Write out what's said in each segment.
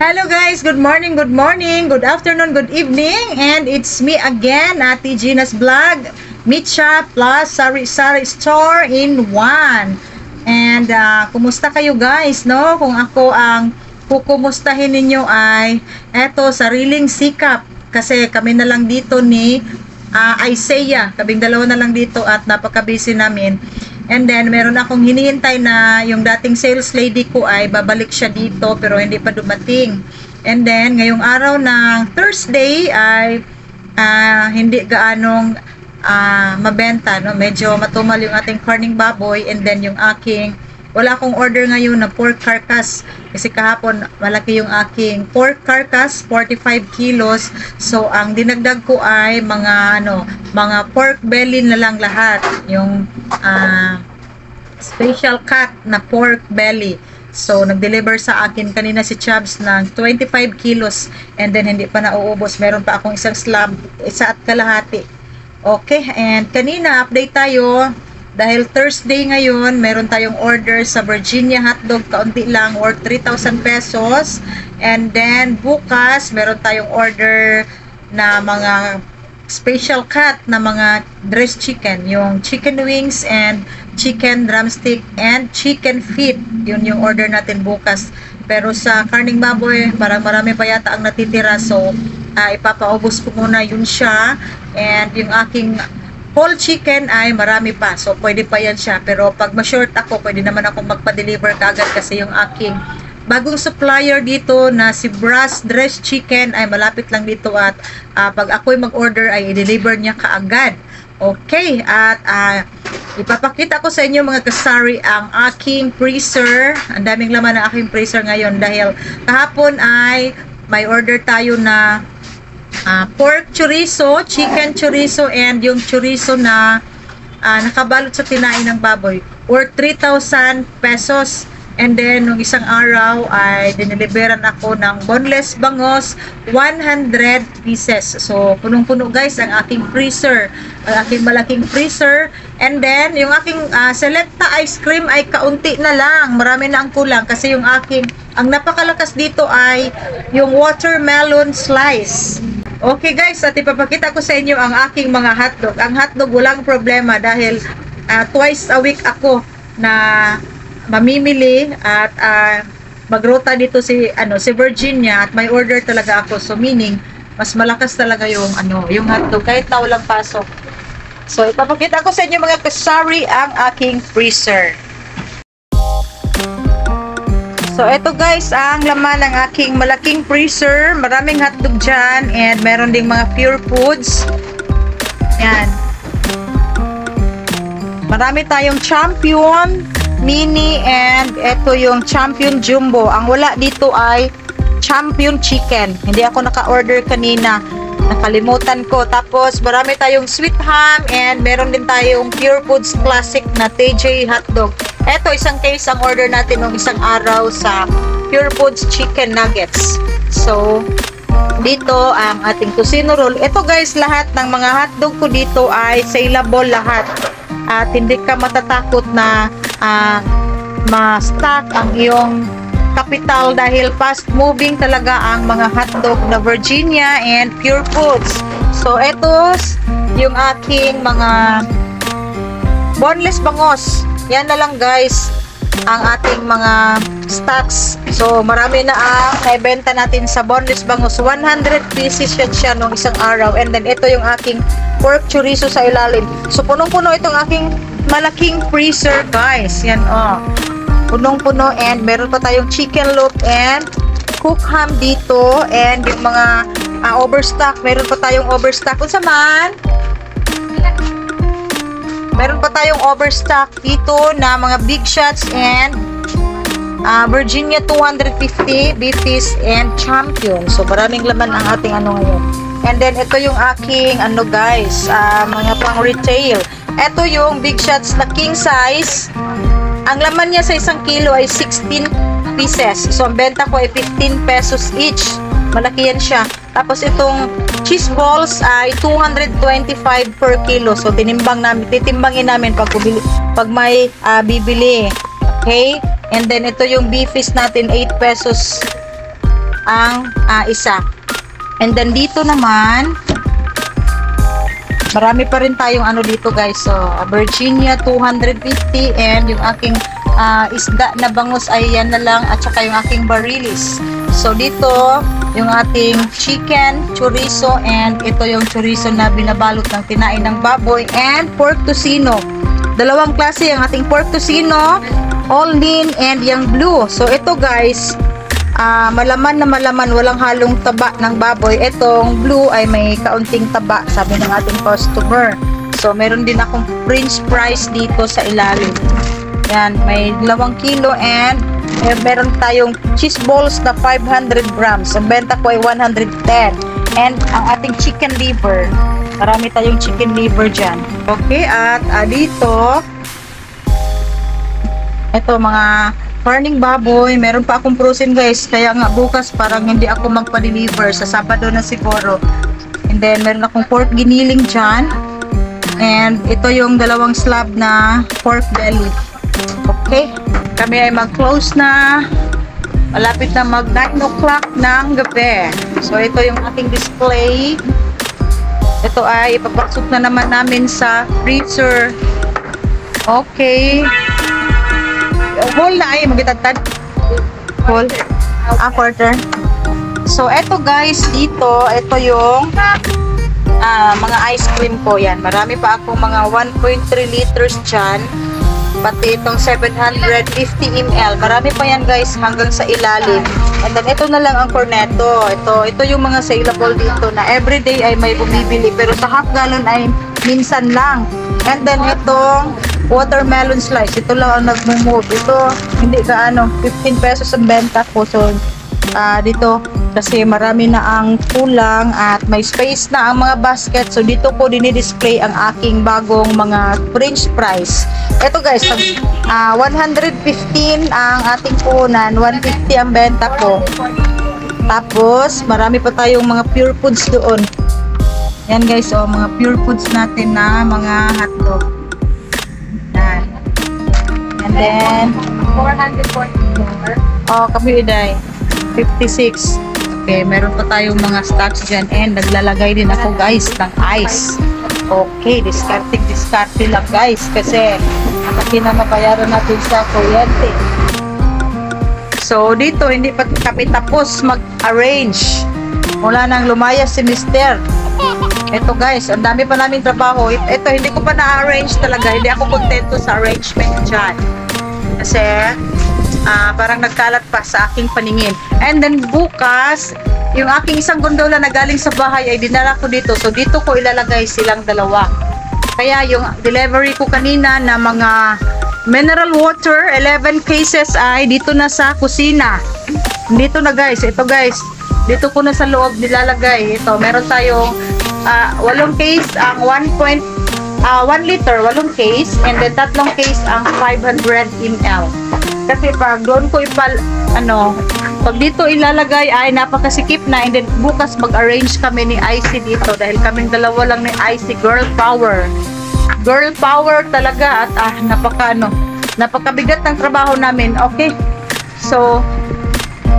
Hello guys, good morning, good afternoon, good evening, and it's me again, Ate Gina's Vlog, Meat Shop plus Sari-Sari Store in one. And kumusta kayo guys, no? Kung ako ang kukumustahin ninyo ay eto, sariling sikap. Kasi kami na lang dito ni Isaiah, kaming dalawa na lang dito at napaka-busy namin. And then, meron akong hinihintay na yung dating sales lady ko ay babalik siya dito pero hindi pa dumating. And then, ngayong araw ng Thursday ay hindi gaanong mabenta. No? Medyo matumal yung ating corning baboy. And then, yung aking, wala akong order ngayon na pork carcass. Kasi kahapon, malaki yung aking pork carcass, 45 kilos. So, ang dinagdag ko ay mga pork belly na lang lahat. Yung special cut na pork belly. So, nag-deliver sa akin kanina si Chubbs ng 25 kilos. And then, hindi pa nauubos. Meron pa akong isang slab, isa at kalahati. Okay, and kanina, update tayo. Dahil Thursday ngayon, meron tayong order sa Virginia hotdog, kaunti lang, worth 3,000 pesos. And then, bukas, meron tayong order na mga special cut na mga dressed chicken. Yung chicken wings and chicken drumstick and chicken feet. Yun yung order natin bukas. Pero sa karning baboy, parang marami pa yata ang natitira. So, ipapaubos ko muna yun siya. And yung aking whole chicken ay marami pa. So, pwede pa yan siya. Pero pag ma-short ako, pwede naman akong magpa-deliver kagad kasi yung aking bagong supplier dito na si Brass Dressed Chicken ay malapit lang dito at pag ako'y mag-order ay i-deliver niya kaagad. Okay, at ipapakita ko sa inyo mga kasari ang aking freezer. Ang daming laman ng aking freezer ngayon dahil kahapon ay may order tayo na pork chorizo, chicken chorizo, and yung chorizo na nakabalot sa tinain ng baboy worth 3,000 pesos. And then, nung isang araw ay dineliveran ako ng boneless bangos, 100 pieces. So, punong-puno guys ang aking freezer, ang aking malaking freezer. And then, yung aking Selecta ice cream ay kaunti na lang, marami na ang kulang kasi yung aking, ang napakalakas dito ay yung watermelon slice. Okay guys, at ipapakita ko sa inyo ang aking mga hotdog. Ang hotdog walang problema dahil twice a week ako na mamimili at magruta dito si Virginia at may order talaga ako. So meaning mas malakas talaga yung yung hotdog kahit na walang pasok. So ipapakita ko sa inyo mga kasari ang aking freezer. So, ito guys, ang laman ng aking malaking freezer. Maraming hotdog dyan. And meron ding mga pure foods. Yan. Marami tayong champion, mini, and ito yung champion jumbo. Ang wala dito ay champion chicken. Hindi ako naka-order kanina. Nakalimutan ko. Tapos, marami tayong sweet ham. And meron din tayong pure foods classic na TJ hotdog. Eto, isang case ang order natin nung isang araw sa Pure Foods Chicken Nuggets. So, dito ang ating Tocino Roll. Ito guys, lahat ng mga hotdog ko dito ay saleable lahat. At hindi ka matatakot na ma-stock ang iyong capital dahil fast moving talaga ang mga hotdog na Virginia and Pure Foods. So, ito yung aking mga boneless bangos. Yan na lang guys ang ating mga stocks. So marami na ang naibenta natin sa boneless bangus. 100 pieces siya nung isang araw. And then ito yung aking pork chorizo sa ilalim. So punong-puno itong aking malaking freezer guys. Yan punong-puno. And meron pa tayong chicken loop and cook ham dito. And yung mga overstock. Meron pa tayong overstock. Kung saman meron pa tayong overstock dito na mga big shots and Virginia 250 beefies and champion. So maraming laman ang ating ngayon. And then ito yung aking guys, mga pang retail. Ito yung big shots na king size. Ang laman niya sa 1 kilo ay 16 pieces. So ang benta ko ay 15 pesos each. Malaki yan siya. Tapos itong cheese balls ay 225 per kilo. So titimbangin namin pag may bibili. Okay? And then ito yung beefies natin, 8 pesos ang isa. And then dito naman, marami pa rin tayong ano dito guys. So, Virginia 250 and yung aking isda na bangus ay yan na lang at saka yung aking barilis. So, dito yung ating chicken, chorizo and ito yung chorizo na binabalot ng tinain ng baboy and pork tocino. Dalawang klase ang ating pork tocino, all lean and yung blue. So, ito guys, malaman na malaman, walang halong taba ng baboy. Itong blue ay may kaunting taba, sabi ng ating customer. So, meron din akong french fries dito sa ilalim. Yan, may 2 kilo and meron tayong cheese balls na 500 grams. Ang benta ko ay 110. And ang ating chicken liver, marami tayong chicken liver dyan. Okay, at dito, ito mga farming baboy, meron pa akong frozen guys, kaya nga bukas parang hindi ako magpa-deliver, sa Sabado na siguro. And then meron akong pork giniling dyan, and ito yung 2 slab na pork belly. Okay, kami ay mag-close na, malapit na mag 9 o'clock ng gabi. So ito yung ating display. Ito ay ipapaksok na naman namin sa freezer. Okay, whole na ay magitatad. Whole. Quarter. So, eto guys, dito, ito yung mga ice cream ko. Yan. Marami pa akong mga 1.3 liters dyan. Pati itong 750 ml. Marami pa yan guys hanggang sa ilalim. And then, ito na lang ang cornetto. Ito yung mga saleable dito na everyday ay may bumibili. Pero sa half gallon ay minsan lang. And then, itong watermelon slice. Ito lang ang nagmumove. Ito, hindi gaano. 15 pesos ang benta ko. So, dito, kasi marami na ang kulang at may space na ang mga basket. So, dito ko dinidisplay ang aking bagong mga french fries. Ito guys, 115 ang ating puhunan. 150 ang benta ko. Tapos, marami pa tayong mga pure foods doon. Yan guys, mga pure foods natin na mga hotdog. And then 444. Kami iday 56. Okay, meron pa tayong mga stocks dyan and naglalagay din ako guys ng ice. Okay, discarte lang guys kasi kasi na mabayaran natin sa kuryente. So dito hindi pa kami tapos mag-arrange. Mula nang lumayas si Mister. Ito guys, ang dami pa namin trabaho. Ito, hindi ko pa na-arrange talaga. Hindi ako kontento sa arrangement dyan. Kasi, parang nagkalat pa sa aking paningin. And then, bukas, yung aking isang gondola na galing sa bahay ay dinala ko dito. So, dito ko ilalagay silang 2. Kaya, yung delivery ko kanina na mga mineral water, 11 cases ay dito na sa kusina. Dito na guys. Ito guys. Dito ko na sa loob nilalagay. Ito, meron tayong 8 case ang 1 liter, 8 case, and then 3 case ang 500 ml. Kasi pag doon ko pag dito ilalagay ay napakasikip na, and then bukas mag-arrange kami ni IC dito dahil kaming 2 lang ni IC. Girl power talaga at napakabigat ng trabaho namin. Okay, so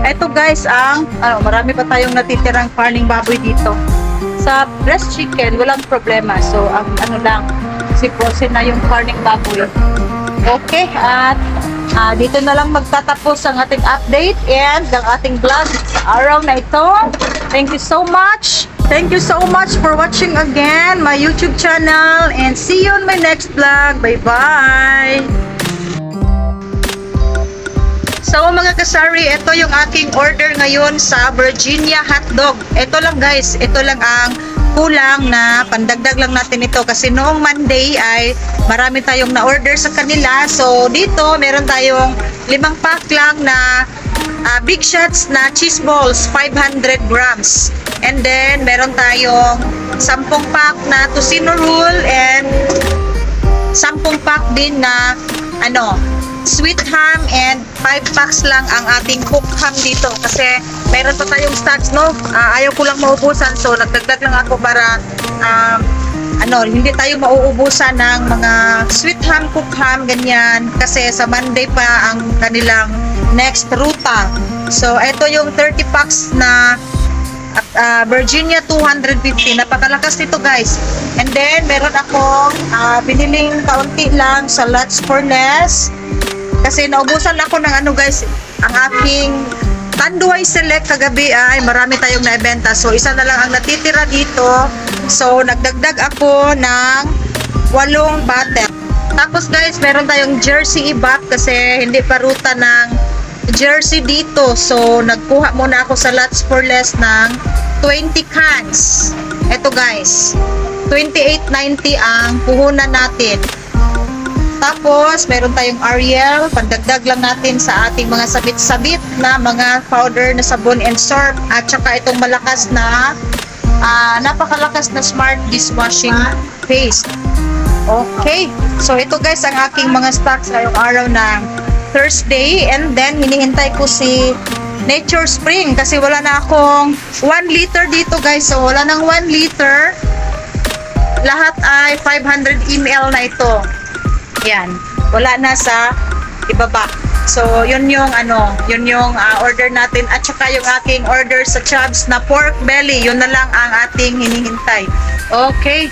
eto guys ang marami pa tayong natitirang farming baboy dito. Sa breast chicken, walang problema. So, ang lang, si frozen na yung farming baboy. Okay, at dito na lang magtatapos ang ating update and ang ating vlog araw na ito. Thank you so much. Thank you so much for watching again my YouTube channel and see you on my next vlog. Bye-bye! So mga kasari, ito yung aking order ngayon sa Virginia hotdog. Ito lang guys, ito lang ang kulang na pandagdag lang natin ito kasi noong Monday ay marami tayong na-order sa kanila. So dito meron tayong 5 pack lang na big shots na cheese balls, 500 grams. And then meron tayong 10 pack na tocino roll and 10 pack din na sweet ham, and 5 packs lang ang ating cooked ham dito kasi meron pa tayong stocks, ayaw ko lang maubusan, so nagdagdag lang ako para hindi tayo mauubusan ng mga sweet ham, cooked ham, ganyan, kasi sa Monday pa ang kanilang Next, ruta. So, ito yung 30 packs na Virginia 250. Napakalakas nito guys. And then, meron akong biniling kaunti lang sa Lots for Less. Kasi naubusan ako ng ano guys, ang aking Tanduay Select kagabi ay marami tayong naibenta. So, isa na lang ang natitira dito. So, nagdagdag ako ng 8 bottle. Tapos guys, meron tayong jersey ibap kasi hindi pa ruta ng jersey dito. So, nagkuha muna ako sa Lots for Less ng 20 cans. Ito guys, 28.90 ang puhunan natin. Tapos, meron tayong Ariel. Pandagdag lang natin sa ating mga sabit-sabit na mga powder na sabon and soap. At saka itong malakas na, napakalakas na Smart Dishwashing Paste. Okay. So, ito guys ang aking mga stocks ngayong araw ng Thursday. And then, hinihintay ko si Nature Spring kasi wala na akong 1 liter dito guys. So, wala nang 1 liter. Lahat ay 500 ml na ito. Yan. Wala na sa ibaba. So, yun yung order natin. At saka yung aking order sa Chubbs na pork belly. Yun na lang ang ating hinihintay. Okay.